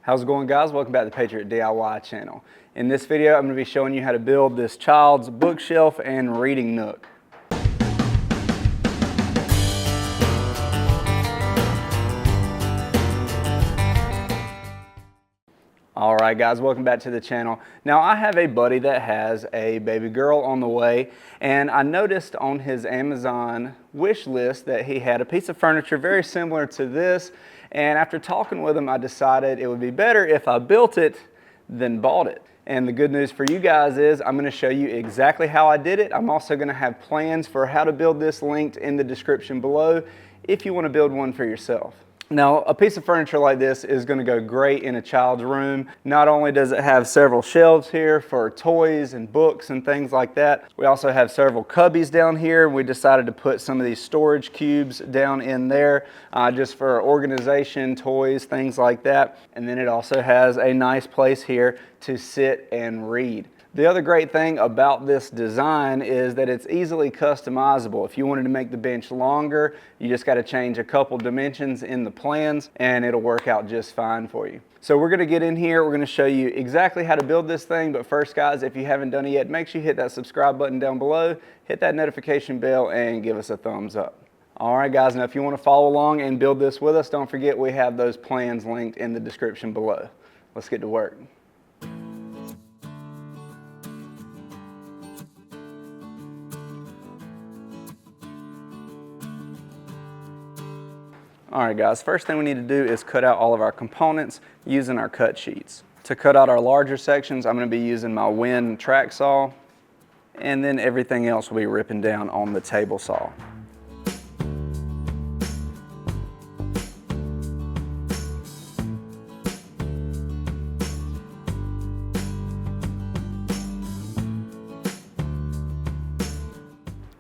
How's it going, guys? Welcome back to the Patriot DIY channel. In this video, I'm going to be showing you how to build this child's bookshelf and reading nook. All right, guys, welcome back to the channel. Now, I have a buddy that has a baby girl on the way, and I noticed on his Amazon wish list that he had a piece of furniture very similar to this, and after talking with him, I decided it would be better if I built it than bought it. And the good news for you guys is I'm going to show you exactly how I did it. I'm also going to have plans for how to build this linked in the description below if you want to build one for yourself. Now, a piece of furniture like this is going to go great in a child's room. Not only does it have several shelves here for toys and books and things like that, we also have several cubbies down here. We decided to put some of these storage cubes down in there just for organization, toys, things like that. And then it also has a nice place here to sit and read. The other great thing about this design is that it's easily customizable. If you wanted to make the bench longer, you just got to change a couple dimensions in the plans and it'll work out just fine for you. So we're going to get in here, we're going to show you exactly how to build this thing, but first, guys, if you haven't done it yet, make sure you hit that subscribe button down below, hit that notification bell, and give us a thumbs up. All right, guys, now if you want to follow along and build this with us, don't forget we have those plans linked in the description below. Let's get to work. Alright, guys, first thing we need to do is cut out all of our components using our cut sheets. To cut out our larger sections, I'm going to be using my Win track saw, and then everything else will be ripping down on the table saw.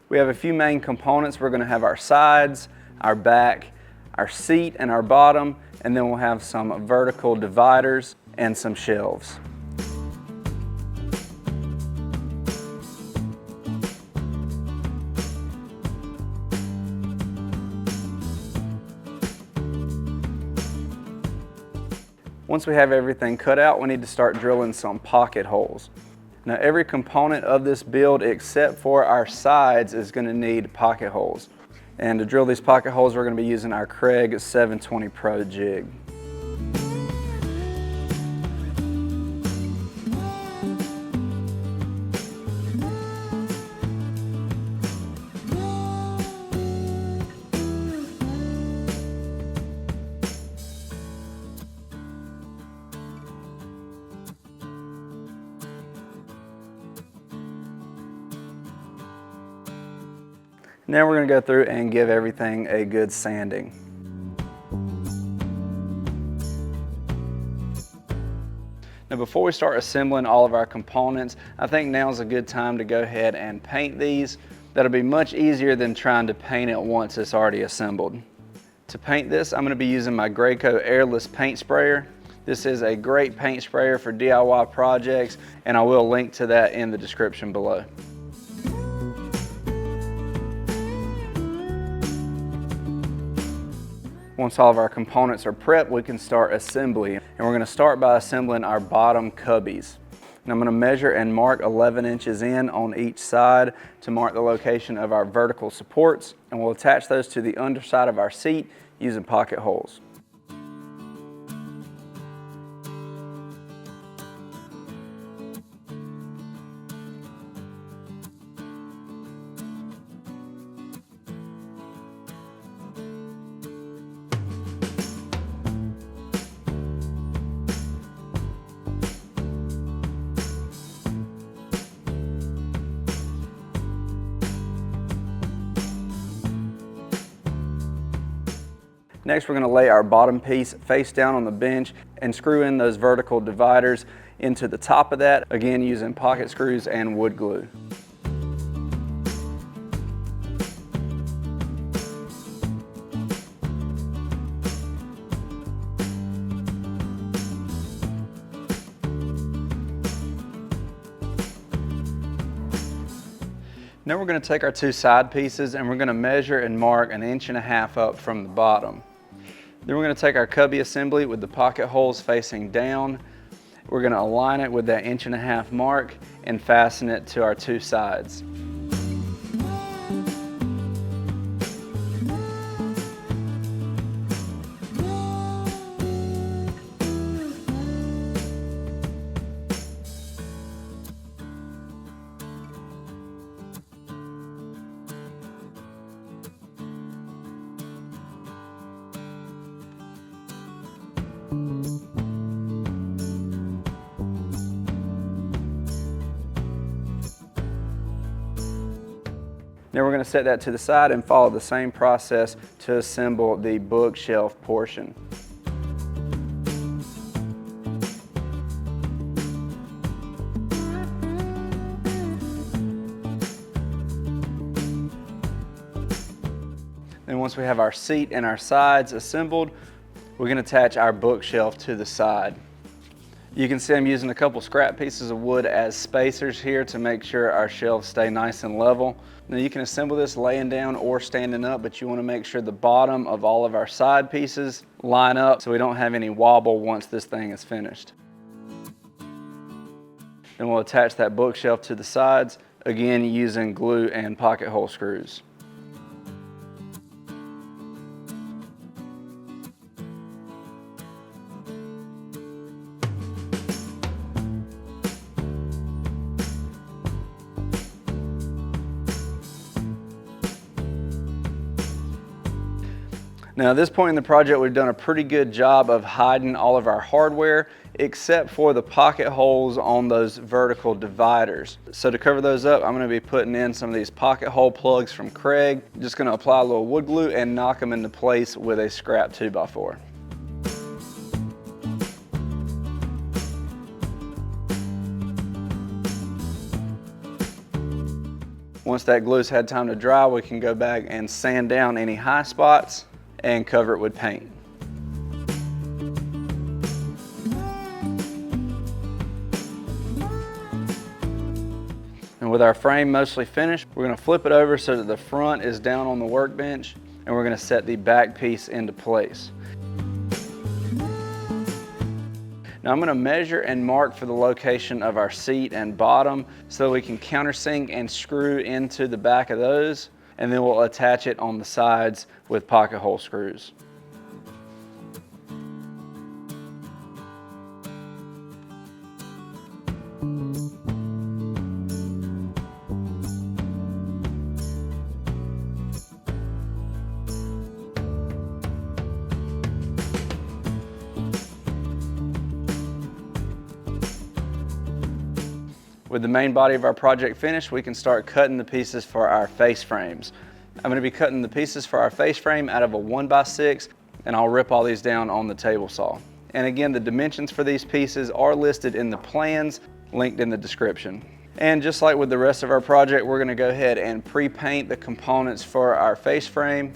We have a few main components. We're going to have our sides, our back, our seat and our bottom, and then we'll have some vertical dividers and some shelves. Once we have everything cut out, we need to start drilling some pocket holes. Now, every component of this build except for our sides is going to need pocket holes. And to drill these pocket holes, we're going to be using our Craig 720 Pro jig. Now we're going to go through and give everything a good sanding. Now, before we start assembling all of our components, I think now's a good time to go ahead and paint these. That'll be much easier than trying to paint it once it's already assembled. To paint this, I'm going to be using my Graco airless paint sprayer. This is a great paint sprayer for DIY projects, and I will link to that in the description below. Once all of our components are prepped, we can start assembly. And we're going to start by assembling our bottom cubbies. And I'm going to measure and mark 11 inches in on each side to mark the location of our vertical supports. And we'll attach those to the underside of our seat using pocket holes. Next, we're going to lay our bottom piece face down on the bench and screw in those vertical dividers into the top of that, again using pocket screws and wood glue. Now we're going to take our two side pieces and we're going to measure and mark 1.5 inches up from the bottom. Then we're going to take our cubby assembly with the pocket holes facing down. We're going to align it with that 1.5 inch mark and fasten it to our 2 sides. Now we're going to set that to the side and follow the same process to assemble the bookshelf portion. Then once we have our seat and our sides assembled, we're going to attach our bookshelf to the side. You can see I'm using a couple scrap pieces of wood as spacers here to make sure our shelves stay nice and level. Now you can assemble this laying down or standing up, but you want to make sure the bottom of all of our side pieces line up so we don't have any wobble once this thing is finished. Then we'll attach that bookshelf to the sides, again using glue and pocket hole screws. Now at this point in the project, we've done a pretty good job of hiding all of our hardware, except for the pocket holes on those vertical dividers. So to cover those up, I'm going to be putting in some of these pocket hole plugs from Craig. Just going to apply a little wood glue and knock them into place with a scrap 2x4. Once that glue's had time to dry, we can go back and sand down any high spots and cover it with paint. And with our frame mostly finished, we're going to flip it over so that the front is down on the workbench, and we're going to set the back piece into place. Now I'm going to measure and mark for the location of our seat and bottom so we can countersink and screw into the back of those, and then we'll attach it on the sides with pocket hole screws. With the main body of our project finished, we can start cutting the pieces for our face frames. I'm going to be cutting the pieces for our face frame out of a 1x6, and I'll rip all these down on the table saw. And again, the dimensions for these pieces are listed in the plans linked in the description. And just like with the rest of our project, we're going to go ahead and pre-paint the components for our face frame.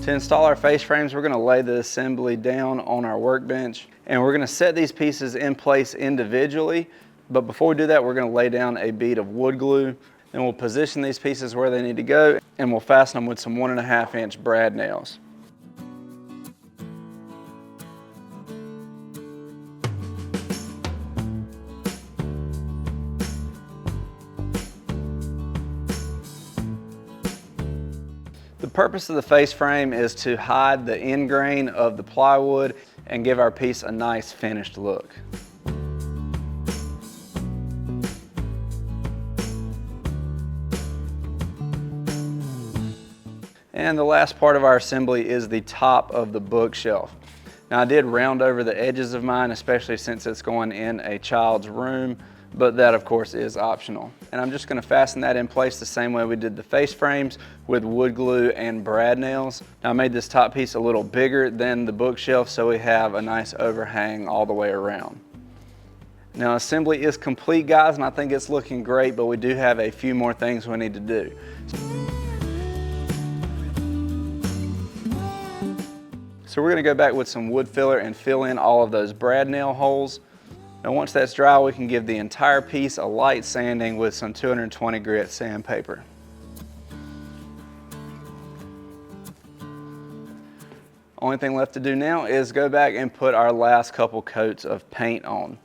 To install our face frames, we're going to lay the assembly down on our workbench, and we're going to set these pieces in place individually. But before we do that, we're going to lay down a bead of wood glue, and we'll position these pieces where they need to go, and we'll fasten them with some 1.5 inch brad nails. The purpose of the face frame is to hide the end grain of the plywood and give our piece a nice finished look. And the last part of our assembly is the top of the bookshelf. Now I did round over the edges of mine, especially since it's going in a child's room, but that of course is optional. And I'm just going to fasten that in place the same way we did the face frames, with wood glue and brad nails. Now I made this top piece a little bigger than the bookshelf so we have a nice overhang all the way around. Now assembly is complete, guys, and I think it's looking great, but we do have a few more things we need to do. So we're going to go back with some wood filler and fill in all of those brad nail holes. Now once that's dry, we can give the entire piece a light sanding with some 220 grit sandpaper. Only thing left to do now is go back and put our last couple coats of paint on.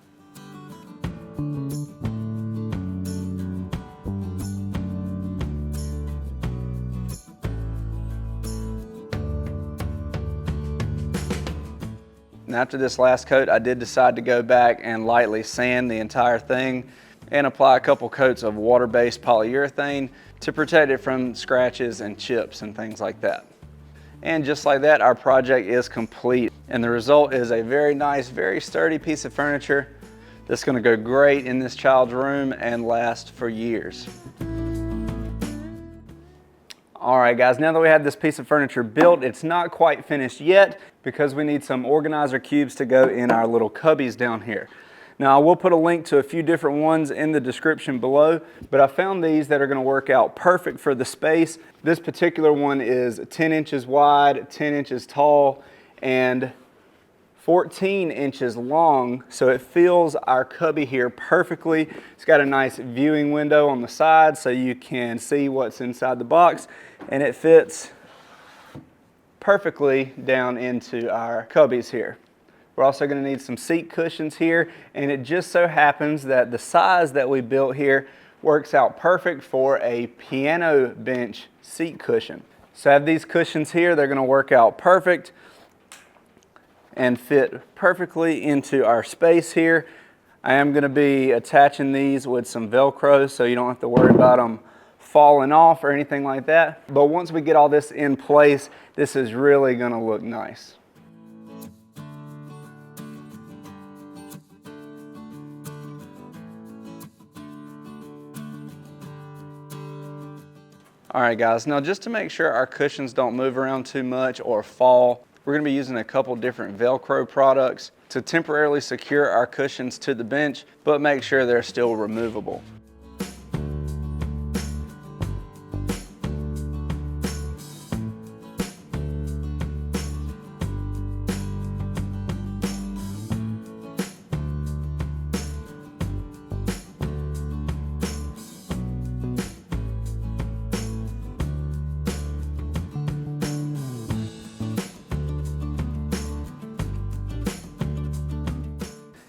And after this last coat, I did decide to go back and lightly sand the entire thing and apply a couple coats of water-based polyurethane to protect it from scratches and chips and things like that. And just like that, our project is complete. And the result is a very nice, very sturdy piece of furniture that's gonna go great in this child's room and last for years. All right guys, now that we have this piece of furniture built, it's not quite finished yet because we need some organizer cubes to go in our little cubbies down here. Now I will put a link to a few different ones in the description below, but I found these that are gonna work out perfect for the space. This particular one is 10 inches wide, 10 inches tall, and 14 inches long, so it fills our cubby here perfectly. It's got a nice viewing window on the side so you can see what's inside the box, and it fits perfectly down into our cubbies here. We're also going to need some seat cushions here, and it just so happens that the size that we built here works out perfect for a piano bench seat cushion. So I have these cushions here, they're going to work out perfect and fit perfectly into our space here. I am going to be attaching these with some Velcro so you don't have to worry about them falling off or anything like that. But once we get all this in place, this is really going to look nice. All right guys, now just to make sure our cushions don't move around too much or fall, we're going to be using a couple different Velcro products to temporarily secure our cushions to the bench, but make sure they're still removable.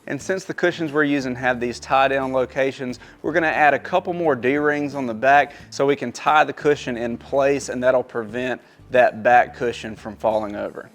And since the cushions we're using have these tie down locations, we're going to add a couple more D-rings on the back so we can tie the cushion in place, and that'll prevent that back cushion from falling over.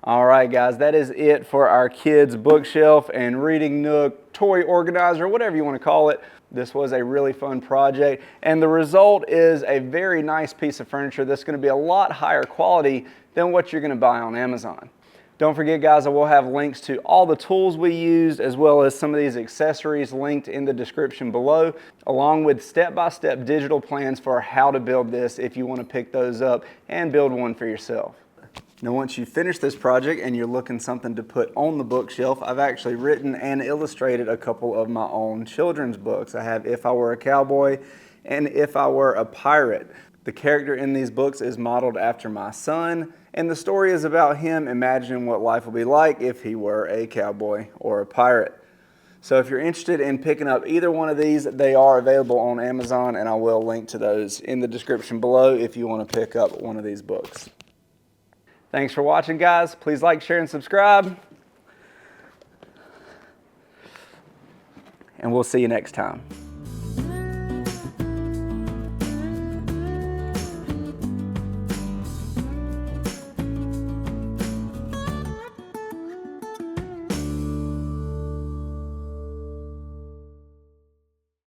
All right guys, that is it for our kids' bookshelf and reading nook, toy organizer, whatever you want to call it. This was a really fun project, and the result is a very nice piece of furniture that's going to be a lot higher quality than what you're going to buy on Amazon. Don't forget guys, I will have links to all the tools we used as well as some of these accessories linked in the description below, along with step-by-step digital plans for how to build this if you want to pick those up and build one for yourself. Now once you finish this project and you're looking something to put on the bookshelf, I've actually written and illustrated a couple of my own children's books. I have If I Were a Cowboy and If I Were a Pirate. The character in these books is modeled after my son, and the story is about him imagining what life would be like if he were a cowboy or a pirate. So if you're interested in picking up either one of these, they are available on Amazon, and I will link to those in the description below if you want to pick up one of these books. Thanks for watching, guys. Please like, share, and subscribe. And we'll see you next time.